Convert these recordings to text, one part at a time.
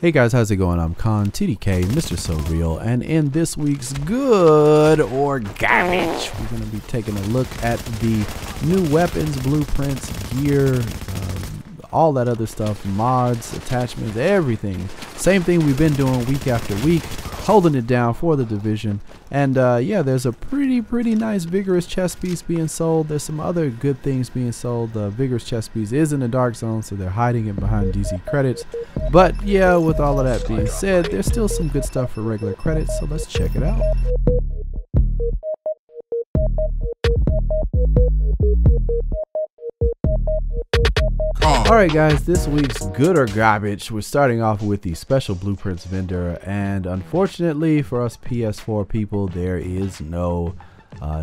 Hey guys, how's it going? I'm Con, TDK, Mr. So Real, and in this week's Good or Garbage, we're going to be taking a look at the new weapons, blueprints, gear, all that other stuff, mods, attachments, everything. Same thing we've been doing week after week, holding it down for the division. And yeah, there's a pretty nice Vigorous chest piece being sold. There's some other good things being sold. The Vigorous chest piece is in the dark zone, so they're hiding it behind DZ credits. But yeah, with all of that being said, there's still some good stuff for regular credits, so let's check it out. Alright guys, this week's Good or Garbage, we're starting off with the special blueprints vendor, and unfortunately for us PS4 people, there is no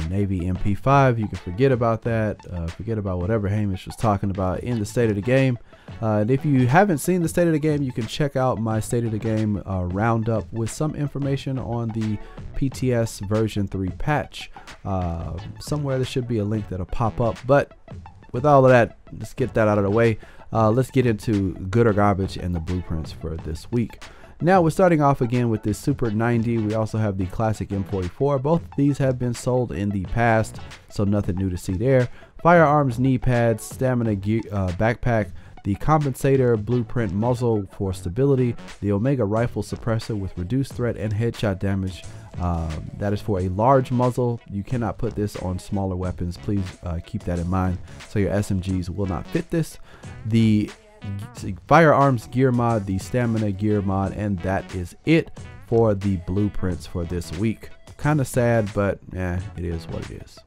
Navy MP5. You can forget about that, forget about whatever Hamish was talking about in the State of the Game. And if you haven't seen the State of the Game, you can check out my State of the Game roundup with some information on the PTS version 3 patch. Somewhere there should be a link that'll pop up, but with all of that, let's get that out of the way. Let's get into Good or Garbage and the blueprints for this week. Now we're starting off again with this Super 90. We also have the classic M44. Both of these have been sold in the past, so nothing new to see there. Firearms knee pads, stamina gear, backpack, the compensator blueprint muzzle for stability, the Omega rifle suppressor with reduced threat and headshot damage. That is for a large muzzle. You cannot put this on smaller weapons. Please keep that in mind, so your SMGs will not fit this. The firearms gear mod, the stamina gear mod, and that is it for the blueprints for this week. Kind of sad, but yeah, it is what it is.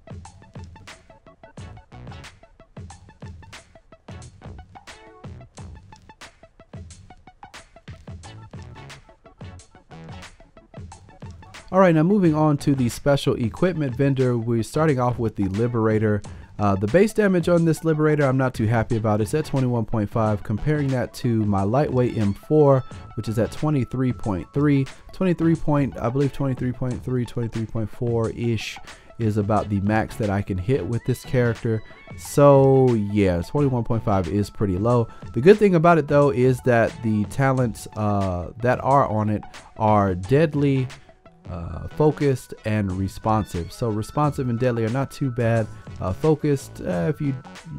Alright, now moving on to the special equipment vendor, we're starting off with the Liberator. The base damage on this Liberator I'm not too happy about. It's at 21.5. Comparing that to my lightweight M4, which is at 23.3. I believe 23.3, 23.4-ish is about the max that I can hit with this character. So yeah, 21.5 is pretty low. The good thing about it though is that the talents that are on it are deadly, focused, and responsive. So responsive and deadly are not too bad. Focused,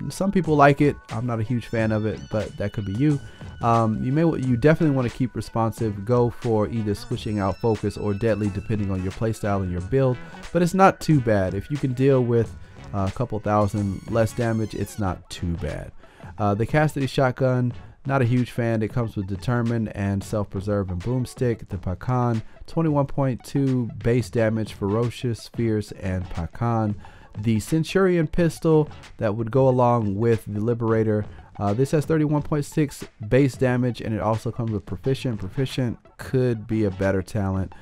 some people like it. I'm not a huge fan of it, but that could be you. You definitely want to keep responsive. Go for either switching out focus or deadly depending on your playstyle and your build, but it's not too bad. If you can deal with a couple thousand less damage, it's not too bad. The Cassidy shotgun, not a huge fan. It comes with Determined and Self-Preserve and Boomstick. The Pacan, 21.2 base damage, Ferocious, Fierce, and Pacan. The Centurion pistol that would go along with the Liberator. This has 31.6 base damage, and it also comes with Proficient. Proficient could be a better talent.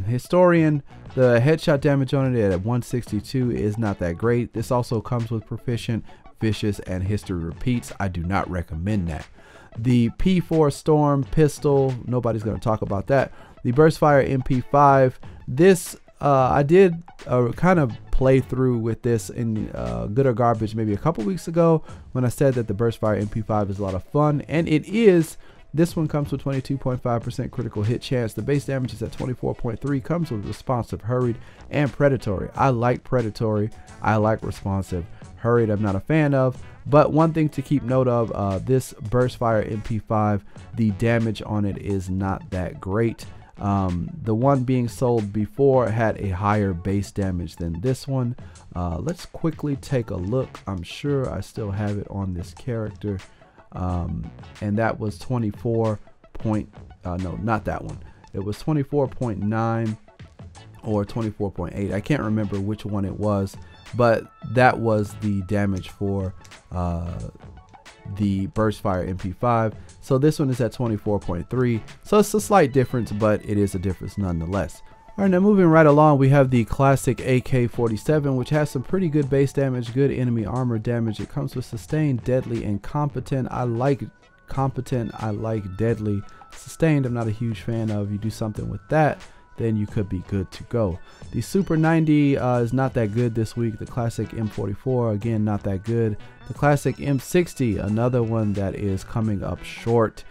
Historian, the headshot damage on it at 162 is not that great. This also comes with Proficient, Vicious, and History Repeats. I do not recommend that. The P4 Storm pistol, nobody's going to talk about that. The Burstfire MP5, this I did kind of play through with this in Good or Garbage maybe a couple weeks ago when I said that the Burstfire MP5 is a lot of fun, and it is. This one comes with 22.5% critical hit chance. The base damage is at 24.3, comes with responsive, hurried, and predatory. I like predatory. I like responsive. Hurried I'm not a fan of, but one thing to keep note of, this Burstfire MP5, the damage on it is not that great. The one being sold before had a higher base damage than this one. Let's quickly take a look. I'm sure I still have it on this character. And that was 24 point, no, not that one. It was 24.9 or 24.8. I can't remember which one it was, but that was the damage for the Burstfire MP5. So this one is at 24.3. So it's a slight difference, but it is a difference nonetheless. Alright, now moving right along, we have the classic AK-47, which has some pretty good base damage, good enemy armor damage. It comes with sustained, deadly, and competent. I like competent, I like deadly. Sustained I'm not a huge fan of. You do something with that, then you could be good to go. The Super 90 is not that good this week. The classic M44, again, not that good. The classic M60, another one that is coming up short.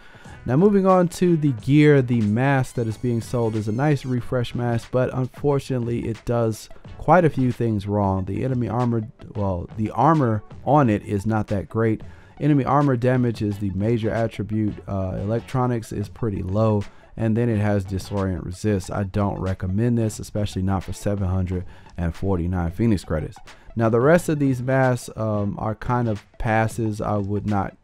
Now moving on to the gear, the mask that is being sold is a nice refresh mask, but unfortunately it does quite a few things wrong. The enemy armor, well, the armor on it is not that great. Enemy armor damage is the major attribute. Electronics is pretty low, and then it has disorient resist. I don't recommend this, especially not for 749 Phoenix credits. Now the rest of these masks are kind of passes. I would not,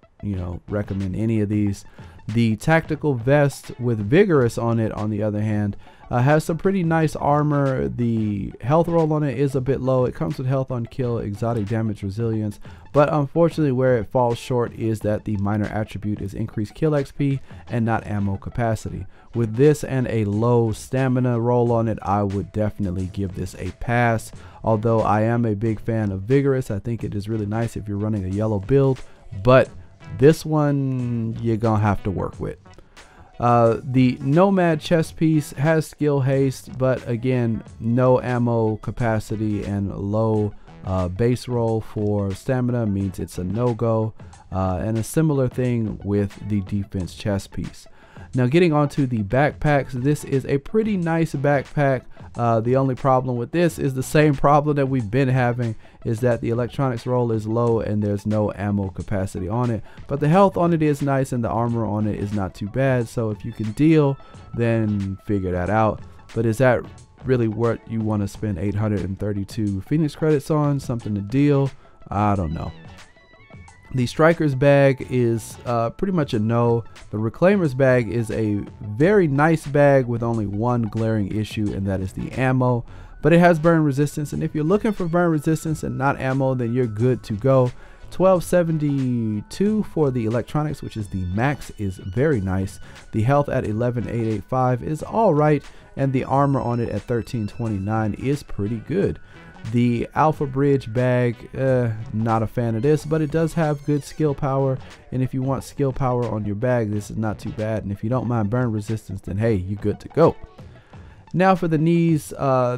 recommend any of these. The tactical vest with Vigorous on it, on the other hand, has some pretty nice armor. The health roll on it is a bit low. It comes with health on kill, exotic damage, resilience, but unfortunately where it falls short is that the minor attribute is increased kill XP and not ammo capacity. With this and a low stamina roll on it, I would definitely give this a pass. Although I am a big fan of Vigorous, I think it is really nice if you're running a yellow build, but this one you're gonna have to work with. The Nomad chest piece has skill haste, but again, no ammo capacity and low base roll for stamina means it's a no-go. And a similar thing with the defense chest piece. Now getting onto the backpacks, this is a pretty nice backpack. The only problem with this is the same problem that we've been having, is that the electronics roll is low and there's no ammo capacity on it, but the health on it is nice and the armor on it is not too bad. So if you can deal, then figure that out. But is that really what you want to spend 832 Phoenix credits on? Something to deal? I don't know. The Striker's bag is pretty much a no. The Reclaimer's bag is a very nice bag with only one glaring issue, and that is the ammo. But it has burn resistance, and if you're looking for burn resistance and not ammo, then you're good to go. 1272 for the electronics, which is the max, is very nice. The health at 11885 is all right, and the armor on it at 1329 is pretty good. The Alpha Bridge bag, not a fan of this, but it does have good skill power, and if you want skill power on your bag, this is not too bad. And if you don't mind burn resistance, then hey, you're good to go. Now for the knees,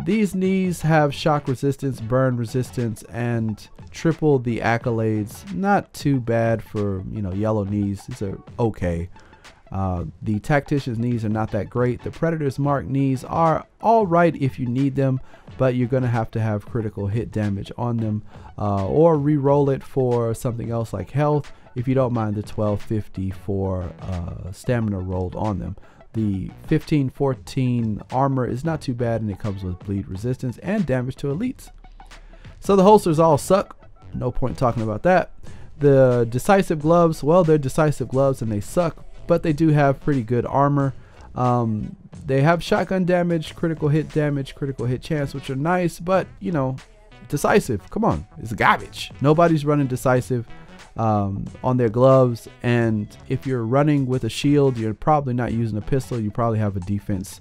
these knees have shock resistance, burn resistance, and triple the accolades. Not too bad for, yellow knees. These are okay. The Tactician's knees are not that great. The Predator's Mark knees are all right if you need them, but you're going to have critical hit damage on them, or re-roll it for something else like health if you don't mind the 1250 for stamina rolled on them. The 1514 armor is not too bad, and it comes with bleed resistance and damage to elites. So the holsters all suck. No point talking about that. The decisive gloves, well, they're decisive gloves and they suck, but they do have pretty good armor. They have shotgun damage, critical hit chance, which are nice, but decisive, come on, it's garbage. Nobody's running decisive on their gloves, and if you're running with a shield, you're probably not using a pistol. You probably have a defense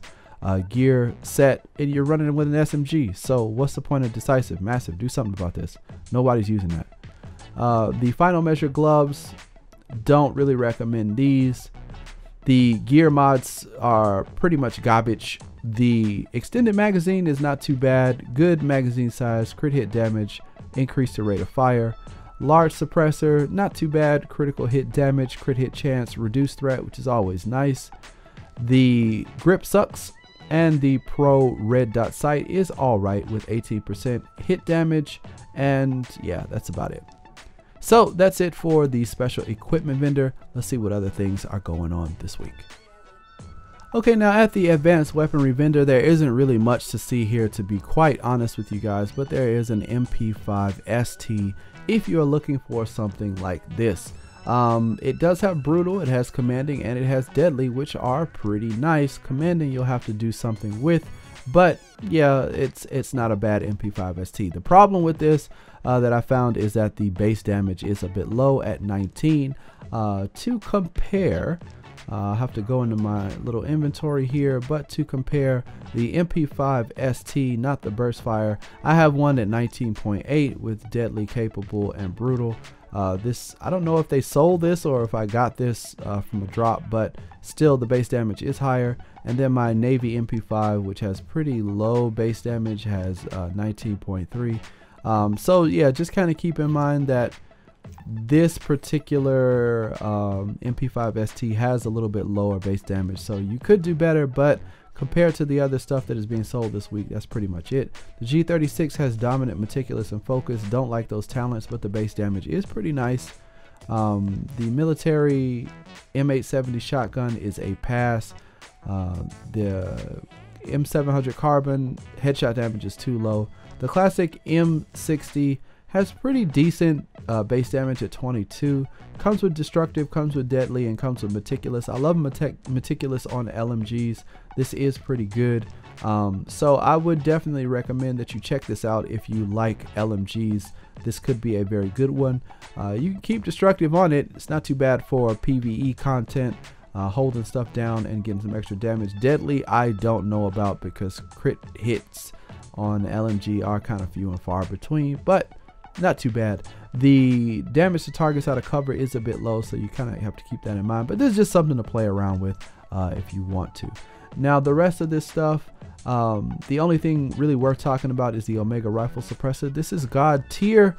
gear set, and you're running with an SMG. So what's the point of decisive? Massive, do something about this. Nobody's using that. The final measure gloves, don't really recommend these. The gear mods are pretty much garbage. The extended magazine is not too bad. Good magazine size, crit hit damage, increase the rate of fire. Large suppressor, not too bad. Critical hit damage, crit hit chance, reduced threat, which is always nice. The grip sucks, and the pro red dot sight is all right with 18% hit damage, and yeah, that's about it. So that's it for the special equipment vendor. Let's see what other things are going on this week. Okay, now at the advanced weaponry vendor, there isn't really much to see here, to be quite honest with you guys, but there is an MP5 ST if you're looking for something like this. It does have brutal, it has commanding, and it has deadly, which are pretty nice. Commanding you'll have to do something with, but yeah, it's not a bad MP5 ST. The problem with this that I found is that the base damage is a bit low at 19. To compare, I'll have to go into my little inventory here, but to compare the MP5 ST, not the burst fire, I have one at 19.8 with deadly, capable, and brutal. This, I don't know if they sold this or if I got this from a drop, but still the base damage is higher. And then my Navy MP5, which has pretty low base damage, has 19.3. So yeah, just kind of keep in mind that This particular MP5 ST has a little bit lower base damage, so you could do better, but compared to the other stuff that is being sold this week, that's pretty much it. The G36 has dominant, meticulous, and focus. Don't like those talents, but the base damage is pretty nice. The military M870 shotgun is a pass. The M700 carbon headshot damage is too low. The classic M60 has pretty decent base damage at 22. Comes with destructive, comes with deadly, and comes with meticulous. I love meticulous on LMGs. This is pretty good. So I would definitely recommend that you check this out if you like LMGs. This could be a very good one. You can keep destructive on it. It's not too bad for PvE content, holding stuff down and getting some extra damage. Deadly, I don't know about, because crit hits on LMG are kind of few and far between, but not too bad. The damage to targets out of cover is a bit low, so you kind of have to keep that in mind, but this is just something to play around with if you want to. Now the rest of this stuff, the only thing really worth talking about is the Omega rifle suppressor. This is god tier.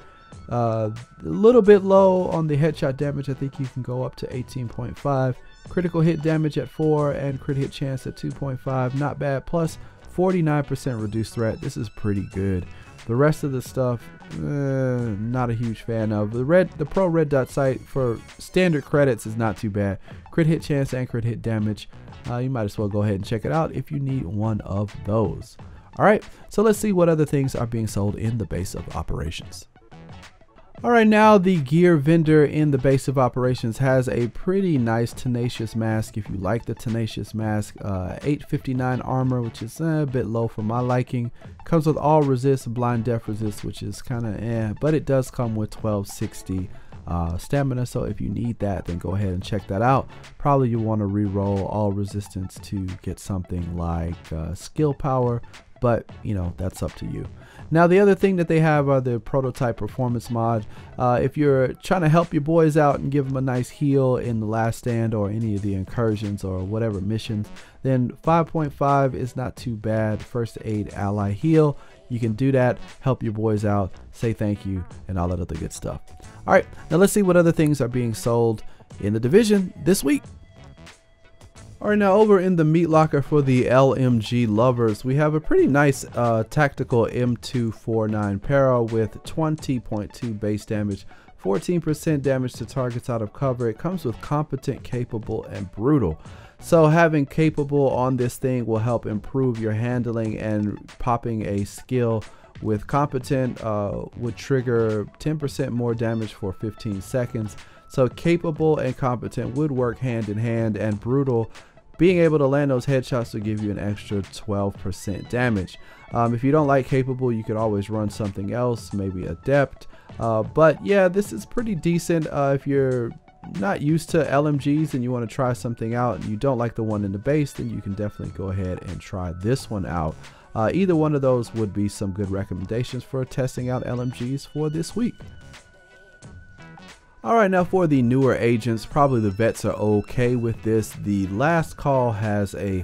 A little bit low on the headshot damage. I think you can go up to 18.5. Critical hit damage at 4 and crit hit chance at 2.5. Not bad. Plus 49% reduced threat. This is pretty good. The rest of the stuff, not a huge fan of. The pro red dot sight for standard credits is not too bad. Crit hit chance and crit hit damage. You might as well go ahead and check it out if you need one of those. All right, so let's see what other things are being sold in the base of operations. All right, now the gear vendor in the base of operations has a pretty nice Tenacious mask. If you like the Tenacious mask, 859 armor, which is a bit low for my liking. Comes with all resist, blind death resist, which is kind of but it does come with 1260 stamina, so if you need that, then go ahead and check that out. Probably you want to re-roll all resistance to get something like skill power, but you know, that's up to you. Now the other thing that they have are the prototype performance mod. If you're trying to help your boys out and give them a nice heal in the last stand or any of the incursions or whatever missions, then 5.5 is not too bad. First aid ally heal, you can do that, help your boys out, say thank you, and all that other good stuff. All right, now let's see what other things are being sold in the division this week. All right, now over in the meat locker for the LMG lovers, we have a pretty nice tactical M249 para with 20.2 base damage, 14% damage to targets out of cover. It comes with competent, capable, and brutal. So having capable on this thing will help improve your handling, and popping a skill with competent would trigger 10% more damage for 15 seconds. So capable and competent would work hand in hand, and brutal, being able to land those headshots will give you an extra 12% damage. If you don't like capable, you could always run something else, maybe adept. But yeah, this is pretty decent. If you're not used to LMGs and you want to try something out and you don't like the one in the base, then you can definitely go ahead and try this one out. Either one of those would be some good recommendations for testing out LMGs for this week. All right, now for the newer agents, probably the vets are okay with this. The Last Call has a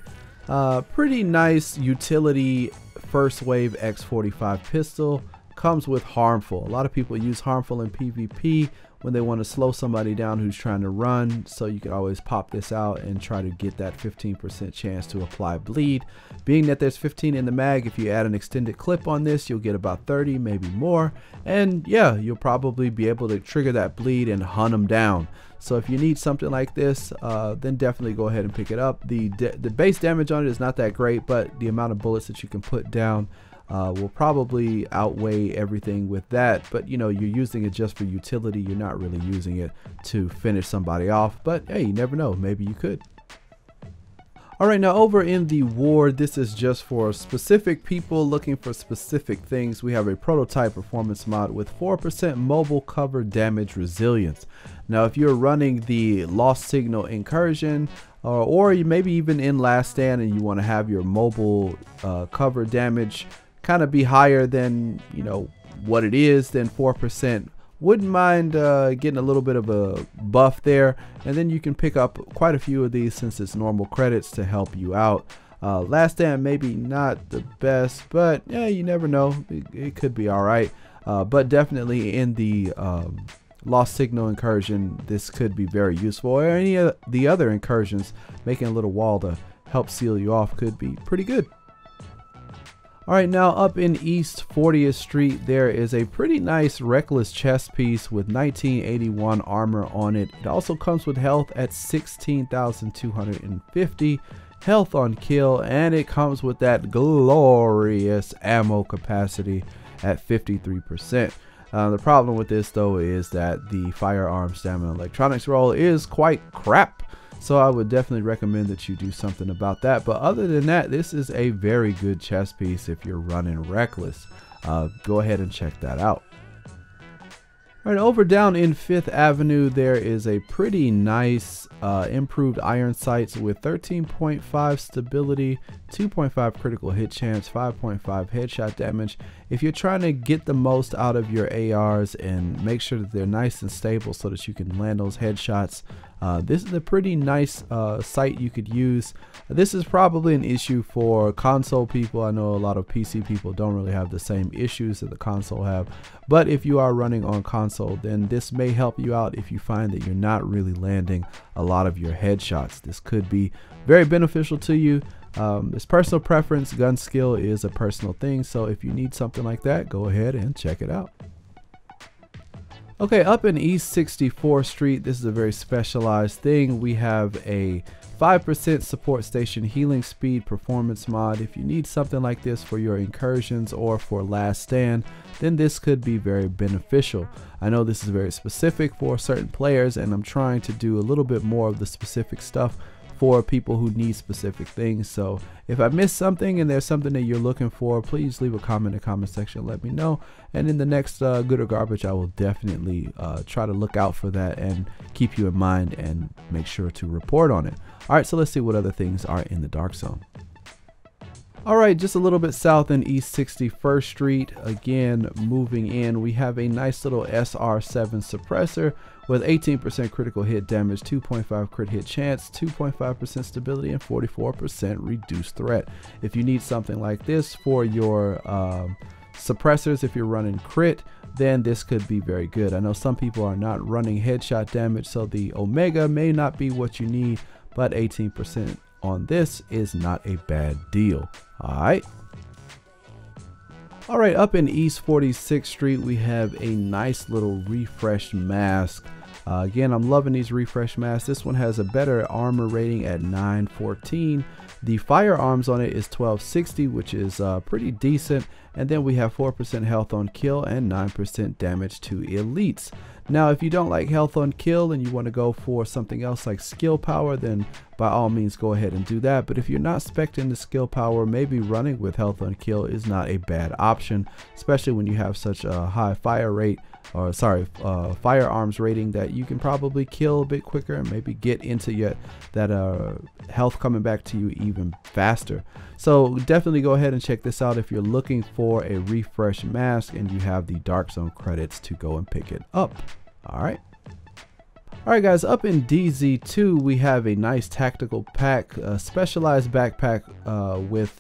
pretty nice utility first wave X45 pistol. Comes with harmful. A lot of people use harmful in PvP when they want to slow somebody down who's trying to run, so you can always pop this out and try to get that 15% chance to apply bleed. Being that there's 15 in the mag, if you add an extended clip on this, you'll get about 30, maybe more, and yeah, you'll probably be able to trigger that bleed and hunt them down. So if you need something like this, then definitely go ahead and pick it up. The base damage on it is not that great, but the amount of bullets that you can put down will probably outweigh everything with that. But you know, you're using it just for utility, you're not really using it to finish somebody off, but hey, you never know, maybe you could. All right, now over in the ward, this is just for specific people looking for specific things. We have a prototype performance mod with 4% mobile cover damage resilience. Now if you're running the lost signal incursion, or you maybe even in last stand and you want to have your mobile cover damage kind of be higher than, you know, what it is, then 4%. Wouldn't mind getting a little bit of a buff there, and then you can pick up quite a few of these since it's normal credits to help you out. Last stand maybe not the best, but yeah, you never know, it could be all right. But definitely in the lost signal incursion, this could be very useful, or any of the other incursions. Making a little wall to help seal you off could be pretty good. Alright, now up in East 40th Street, there is a pretty nice Reckless chest piece with 1981 armor on it. It also comes with health at 16,250, health on kill, and it comes with that glorious ammo capacity at 53%. The problem with this though is that the firearm stamina electronics roll is quite crap. So I would definitely recommend that you do something about that. But other than that, this is a very good chest piece if you're running Reckless. Go ahead and check that out. All right, over down in 5th Avenue, there is a pretty nice improved iron sights with 13.5 stability, 2.5 critical hit chance, 5.5 headshot damage. If you're trying to get the most out of your ARs and make sure that they're nice and stable so that you can land those headshots, this is a pretty nice sight you could use. This is probably an issue for console people. I know a lot of PC people don't really have the same issues that the console have, but if you are running on console, then this may help you out if you find that you're not really landing a lot of your headshots. This could be very beneficial to you. It's personal preference. Gun skill is a personal thing, so if you need something like that, go ahead and check it out. Okay, up in East 64th Street, this is a very specialized thing. We have a 5% support station healing speed performance mod. If you need something like this for your incursions or for last stand, then this could be very beneficial. I know this is very specific for certain players, and I'm trying to do a little bit more of the specific stuff for people who need specific things. So if I missed something and there's something that you're looking for, please leave a comment in the comment section, let me know, and in the next good or garbage I will definitely try to look out for that and keep you in mind and make sure to report on it. Alright, so let's see what other things are in the dark zone. Alright, just a little bit south in East 61st Street, again moving in, we have a nice little SR7 suppressor with 18% critical hit damage, 2.5 crit hit chance, 2.5% stability, and 44% reduced threat. If you need something like this for your suppressors, if you're running crit, then this could be very good. I know some people are not running headshot damage, so the Omega may not be what you need, but 18% on this is not a bad deal. Alright, up in East 46th Street, we have a nice little refreshed mask. Again, I'm loving these refresh masks. This one has a better armor rating at 914. The firearms on it is 1260, which is pretty decent. And then we have 4% health on kill and 9% damage to elites. Now, if you don't like health on kill and you want to go for something else like skill power, then by all means go ahead and do that. But if you're not spec'ing the skill power, maybe running with health on kill is not a bad option, especially when you have such a high firearms rating that you can probably kill a bit quicker and maybe get into that health coming back to you even faster. So definitely go ahead and check this out if you're looking for a refresh mask and you have the Dark Zone credits to go and pick it up. Alright guys, up in DZ2 we have a nice tactical pack, a specialized backpack with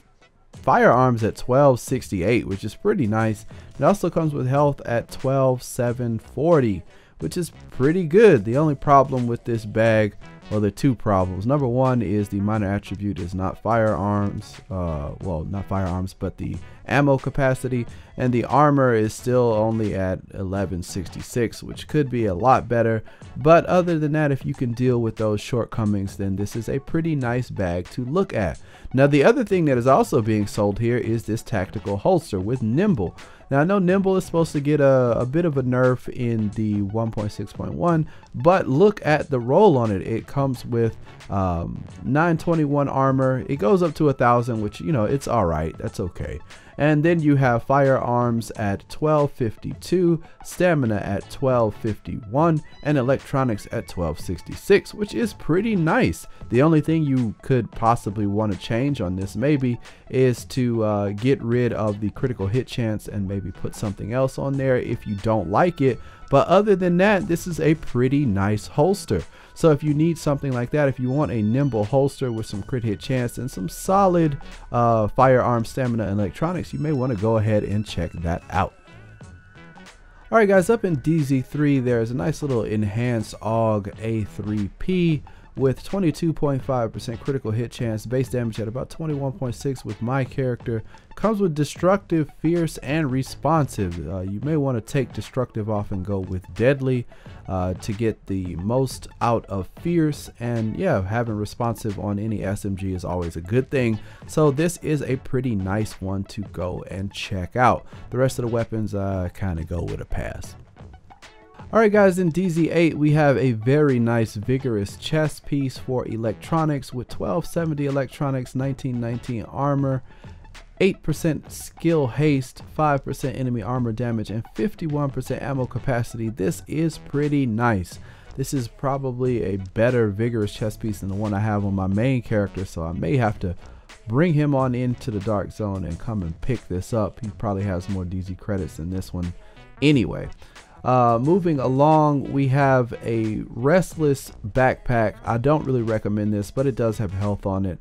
firearms at 1268, which is pretty nice. It also comes with health at 12740, which is pretty good. The only problem with this bag, well, there are two problems. Number one is the minor attribute is not firearms, well, not firearms, but the ammo capacity, and the armor is still only at 1166, which could be a lot better. But other than that, if you can deal with those shortcomings, then this is a pretty nice bag to look at. Now, the other thing that is also being sold here is this tactical holster with Nimble. Now, I know Nimble is supposed to get a bit of a nerf in the 1.6.1, but look at the roll on it. It comes with 921 armor. It goes up to 1,000, which, you know, it's all right. That's okay. And then you have firearms at 1252, stamina at 1251, and electronics at 1266, which is pretty nice. The only thing you could possibly want to change on this maybe is to get rid of the critical hit chance and maybe put something else on there if you don't like it. But other than that, this is a pretty nice holster. So if you need something like that, if you want a nimble holster with some crit hit chance and some solid firearm stamina and electronics, you may want to go ahead and check that out. Alright guys, up in DZ3 there's a nice little enhanced AUG A3P with 22.5% critical hit chance, base damage at about 21.6 with my character. Comes with destructive, fierce, and responsive. You may want to take destructive off and go with deadly to get the most out of fierce, and yeah, having responsive on any SMG is always a good thing. So this is a pretty nice one to go and check out. The rest of the weapons kind of go with a pass. Alright guys, in DZ8 we have a very nice Vigorous chest piece for electronics with 1270 electronics, 1919 armor, 8% skill haste, 5% enemy armor damage, and 51% ammo capacity. This is pretty nice. This is probably a better Vigorous chest piece than the one I have on my main character, so I may have to bring him on into the dark zone and come and pick this up. He probably has more DZ credits than this one anyway. Moving along, we have a Restless backpack. I don't really recommend this, but it does have health on it.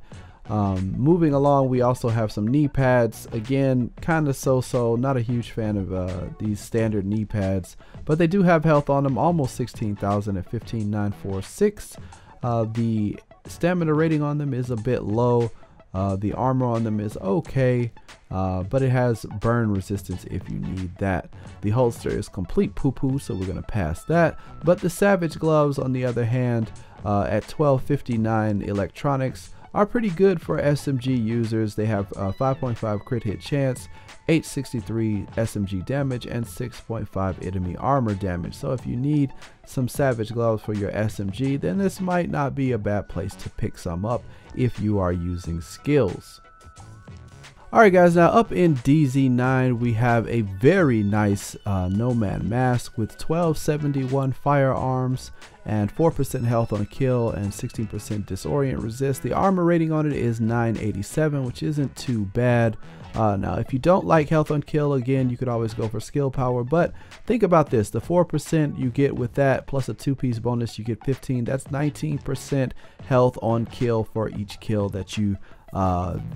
Moving along, we also have some knee pads. Again, kind of so-so, not a huge fan of these standard knee pads, but they do have health on them, almost 16,000 at 15,946. The stamina rating on them is a bit low. The armor on them is okay, but it has burn resistance if you need that. The holster is complete poo-poo, so we're going to pass that. But the Savage gloves, on the other hand, at 1259 electronics, are pretty good for SMG users. They have 5.5 crit hit chance, 863 SMG damage, and 6.5 enemy armor damage. So if you need some Savage gloves for your SMG, then this might not be a bad place to pick some up if you are using skills. Alright guys, now up in DZ9 we have a very nice Nomad mask with 1271 firearms and 4% health on kill and 16% disorient resist. The armor rating on it is 987, which isn't too bad. Now if you don't like health on kill, again, you could always go for skill power, but think about this: the 4% you get with that plus a 2-piece bonus, you get 15. That's 19% health on kill for each kill that you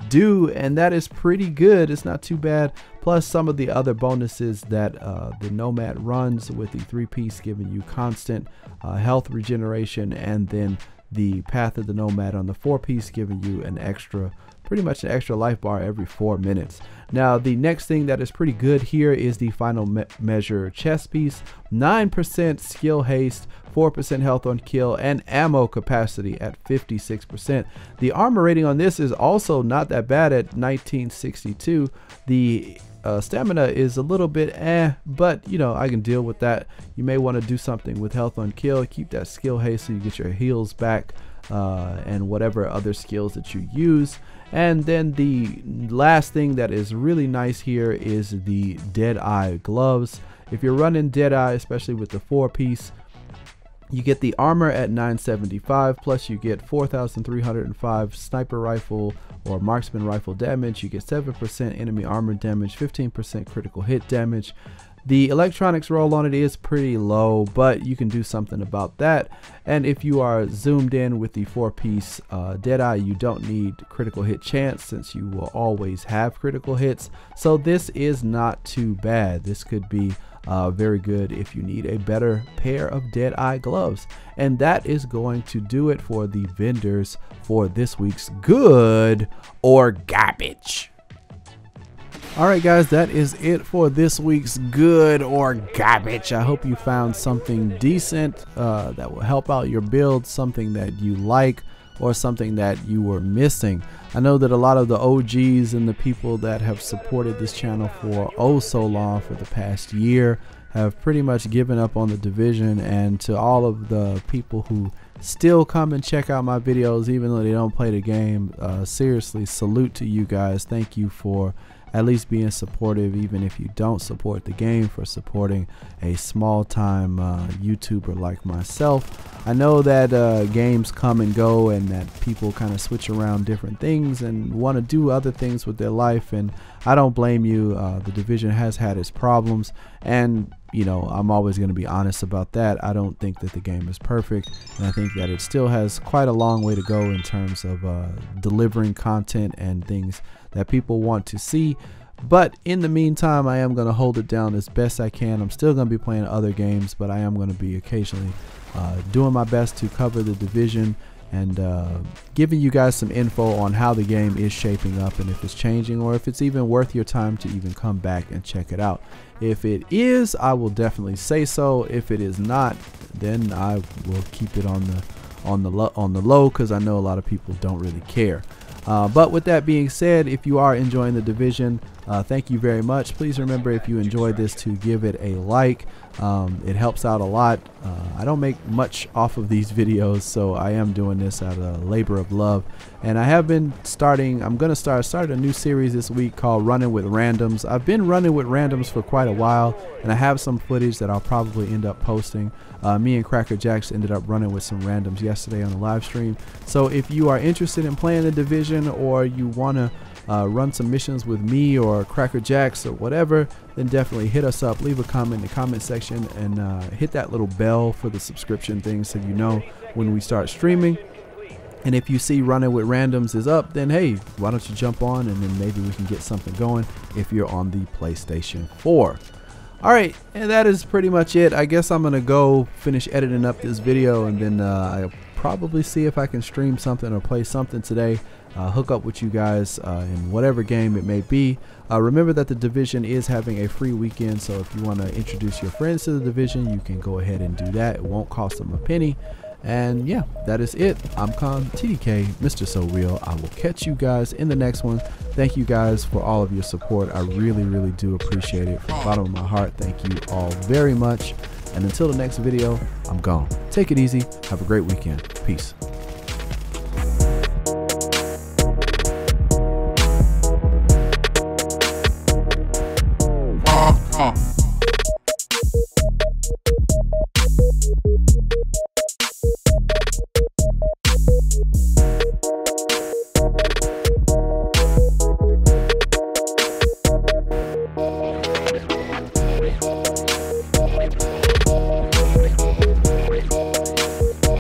do, and that is pretty good. It's not too bad, plus some of the other bonuses that the Nomad runs, with the 3-piece giving you constant health regeneration, and then the Path of the Nomad on the 4-piece giving you an extra, pretty much an extra life bar every 4 minutes. Now the next thing that is pretty good here is the Final Measure chest piece. 9% skill haste, 4% health on kill, and ammo capacity at 56%. The armor rating on this is also not that bad at 1962. The stamina is a little bit but you know, I can deal with that. You may want to do something with health on kill, keep that skill haste so you get your heals back, and whatever other skills that you use. And then the last thing that is really nice here is the Deadeye gloves. If you're running Deadeye, especially with the 4-piece, you get the armor at 975, plus you get 4,305 sniper rifle or marksman rifle damage. You get 7% enemy armor damage, 15% critical hit damage. The electronics roll on it is pretty low, but you can do something about that. And if you are zoomed in with the 4-piece Deadeye, you don't need critical hit chance, since you will always have critical hits. So this is not too bad. This could be very good if you need a better pair of Deadeye gloves. And that is going to do it for the vendors for this week's Good or Garbage. Alright guys, that is it for this week's Good or Garbage. I hope you found something decent that will help out your build, something that you like, or something that you were missing. I know that a lot of the OGs and the people that have supported this channel for oh so long, for the past year, have pretty much given up on the Division. And to all of the people who still come and check out my videos even though they don't play the game, seriously, salute to you guys. Thank you for at least being supportive, even if you don't support the game, for supporting a small-time YouTuber like myself. I know that games come and go, and that people kind of switch around different things and want to do other things with their life, and I don't blame you. The Division has had its problems, and you know, I'm always going to be honest about that. I don't think that the game is perfect, and I think that it still has quite a long way to go in terms of delivering content and things that people want to see. But in the meantime, I am going to hold it down as best I can. I'm still going to be playing other games, but I am going to be occasionally doing my best to cover the Division and giving you guys some info on how the game is shaping up and if it's changing or if it's even worth your time to even come back and check it out. If it is, I will definitely say so. If it is not, then I will keep it on the low, because I know a lot of people don't really care. But with that being said, if you are enjoying the Division, thank you very much. Please remember, if you enjoyed this, to give it a like. It helps out a lot. I don't make much off of these videos, so I am doing this out of a labor of love. And I have been I'm going to start a new series this week called Running with Randoms. I've been running with randoms for quite a while, and I have some footage that I'll probably end up posting. Me and Cracker Jacks ended up running with some randoms yesterday on the live stream. So if you are interested in playing the Division, or you want to run some missions with me or Cracker Jacks or whatever, then definitely hit us up. Leave a comment in the comment section, and hit that little bell for the subscription thing so you know when we start streaming. And if you see Running with Randoms is up, then hey, why don't you jump on, and then maybe we can get something going if you're on the PlayStation 4. Alright, and that is pretty much it. I guess I'm gonna go finish editing up this video, and then I'll probably see if I can stream something or play something today. Hook up with you guys in whatever game it may be. Remember that the Division is having a free weekend, so if you want to introduce your friends to the Division, you can go ahead and do that. It won't cost them a penny. And yeah, that is it. I'm Con TDK, Mr. So Real. I will catch you guys in the next one. Thank you guys for all of your support. I really do appreciate it from the bottom of my heart. Thank you all very much. And until the next video, I'm gone. Take it easy. Have a great weekend. Peace. Huh.